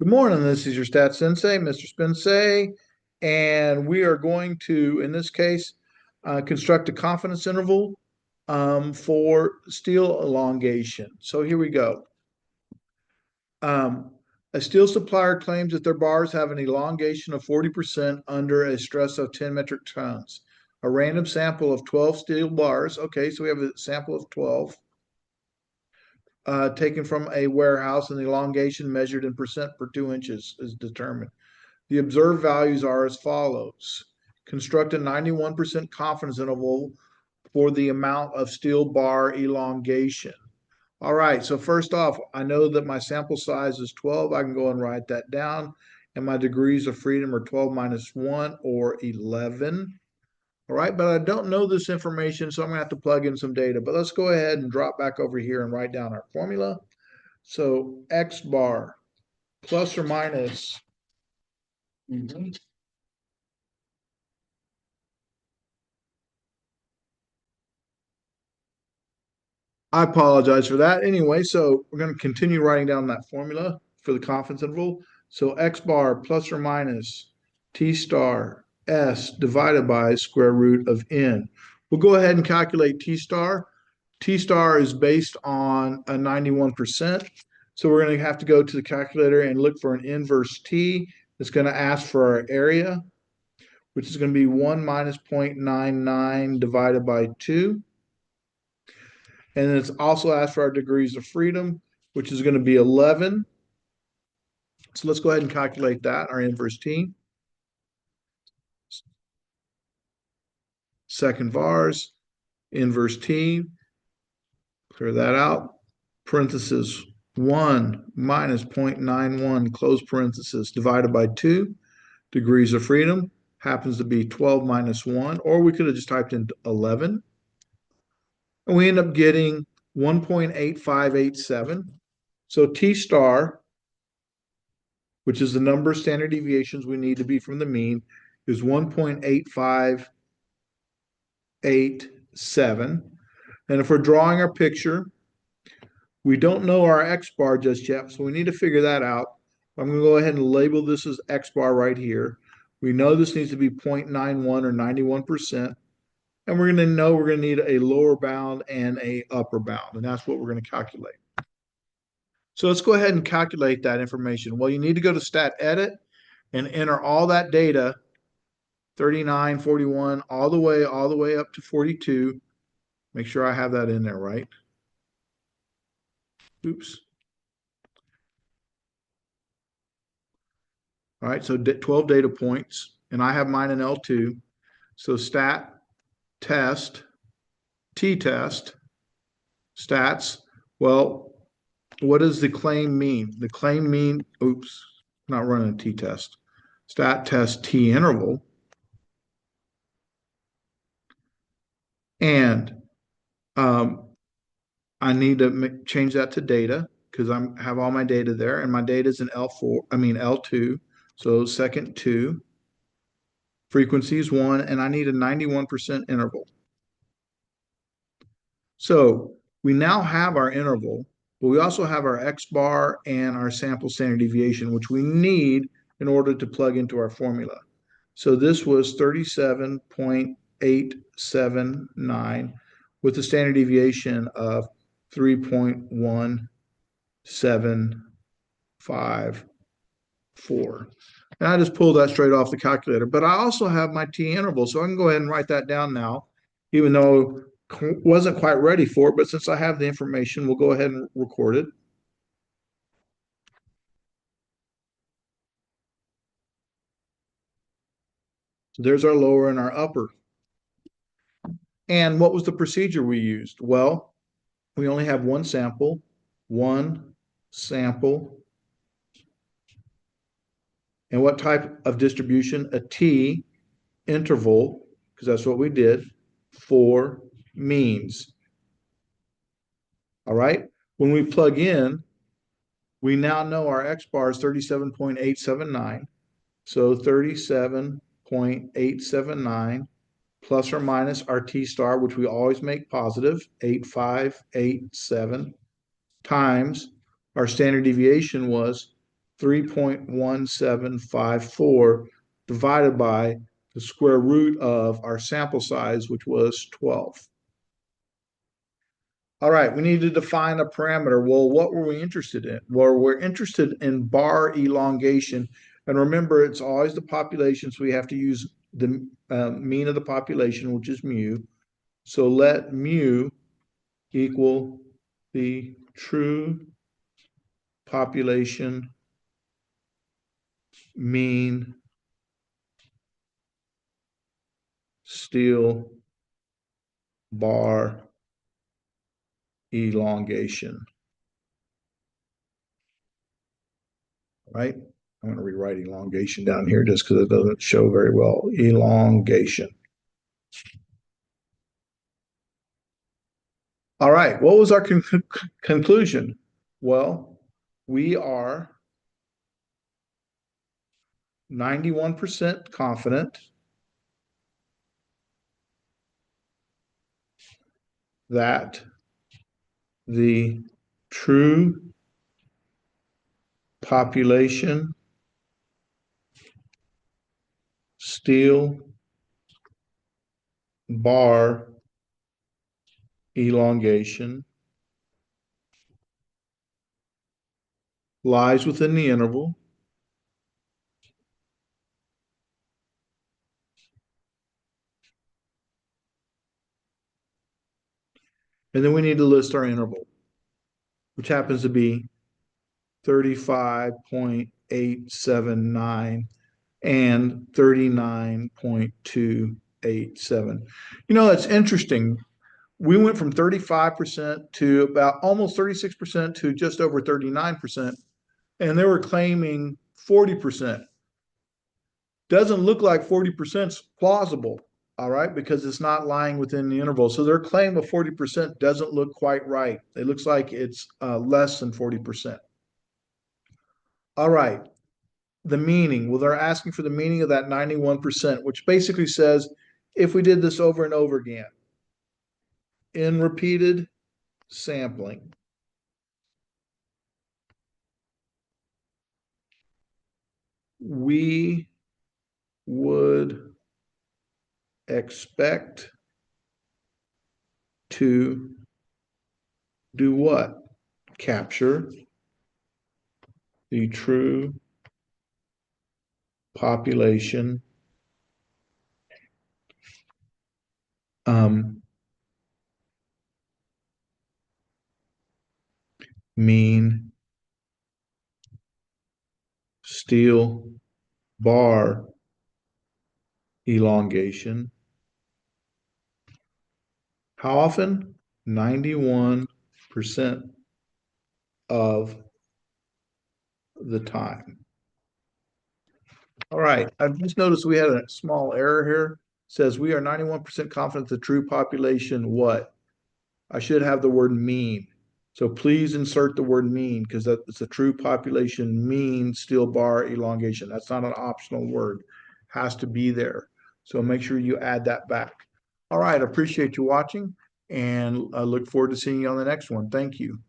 Good morning. This is your Stat Sensei, Mr. Spensei, and we are going to, in this case, construct a confidence interval for steel elongation. So here we go. Um, a steel supplier claims that their bars have an elongation of 40% under a stress of 10 metric tons. A random sample of 12 steel bars. Okay, so we have a sample of 12 taken from a warehouse, and the elongation measured in percent per 2 inches is determined. The observed values are as follows. Construct a 91% confidence interval for the amount of steel bar elongation. All right, so first off, I know that my sample size is 12. I can go and write that down. And my degrees of freedom are 12 minus 1 or 11. All right, but I don't know this information, so I'm going to have to plug in some data. But let's go ahead and drop back over here and write down our formula. So X bar plus or minus I apologize for that. Anyway, so we're going to continue writing down that formula for the confidence interval. So X bar plus or minus T star S divided by square root of N. We'll go ahead and calculate T star. T star is based on a 91%. So we're going to have to go to the calculator and look for an inverse T. It's going to ask for our area, which is going to be 1 minus 0.99 divided by 2. And then it's also asked for our degrees of freedom, which is going to be 11. So let's go ahead and calculate that, our inverse T. Second vars, inverse T, clear that out. Parenthesis 1 minus 0.91, close parenthesis, divided by 2. Degrees of freedom happens to be 12 minus 1, or we could have just typed in 11. And we end up getting 1.8587. So T star, which is the number of standard deviations we need to be from the mean, is 1.8587. And if we're drawing our picture, we don't know our X bar just yet, so we need to figure that out. I'm going to go ahead and label this as X bar right here. We know this needs to be 0.91 or 91%. And we're going to know we're going to need a lower bound and a upper bound. And that's what we're going to calculate. So let's go ahead and calculate that information. Well, you need to go to Stat Edit and enter all that data, 39, 41, all the way up to 42. Make sure I have that in there, right? Oops. All right, so 12 data points, and I have mine in L2. So stat, test, t-test, stats. Well, what does the claim mean? The claim mean, oops, not running a t-test. Stat, test, t interval. And I need to change that to data because I have all my data there, and my data is in L2. So second 2, frequency is 1, and I need a 91% interval. So we now have our interval, but we also have our X bar and our sample standard deviation, which we need in order to plug into our formula. So this was 37.879 with a standard deviation of 3.175. And I just pulled that straight off the calculator. But I also have my T interval, so I can go ahead and write that down now, even though wasn't quite ready for it. But since I have the information, we'll go ahead and record it. So there's our lower and our upper. And what was the procedure we used? Well, we only have one sample. And what type of distribution? A T interval, because that's what we did, for means. All right. When we plug in, we now know our X bar is 37.879. So 37.879 plus or minus our T star, which we always make positive, 8587, times our standard deviation was 3.1754 divided by the square root of our sample size, which was 12. All right, we need to define a parameter. Well, what were we interested in? Well, we're interested in bar elongation. And remember, it's always the population, so we have to use the mean of the population, which is mu. So let mu equal the true population mean steel bar elongation, right? I'm going to rewrite elongation down here just because it doesn't show very well. Elongation. All right, what was our conclusion? Well, we are 91% confident that the true population steel bar elongation lies within the interval and then we need to list our interval, which happens to be 35.879 and 39.287. You know, that's interesting. We went from 35% to about almost 36% to just over 39%, and they were claiming 40%. Doesn't look like 40% is plausible, all right, because it's not lying within the interval. So their claim of 40% doesn't look quite right. It looks like it's less than 40%. All right, the meaning. Well, they're asking for the meaning of that 91%, which basically says if we did this over and over again in repeated sampling, we would expect to do what? Capture the true population mean steel bar elongation. How often? 91% of the time. All right, I've just noticed we had a small error here. It says we are 91% confident the true population what? I should have the word mean. So please insert the word mean because that's a true population mean steel bar elongation. That's not an optional word. Has to be there. So make sure you add that back. All right, I appreciate you watching and I look forward to seeing you on the next one. Thank you.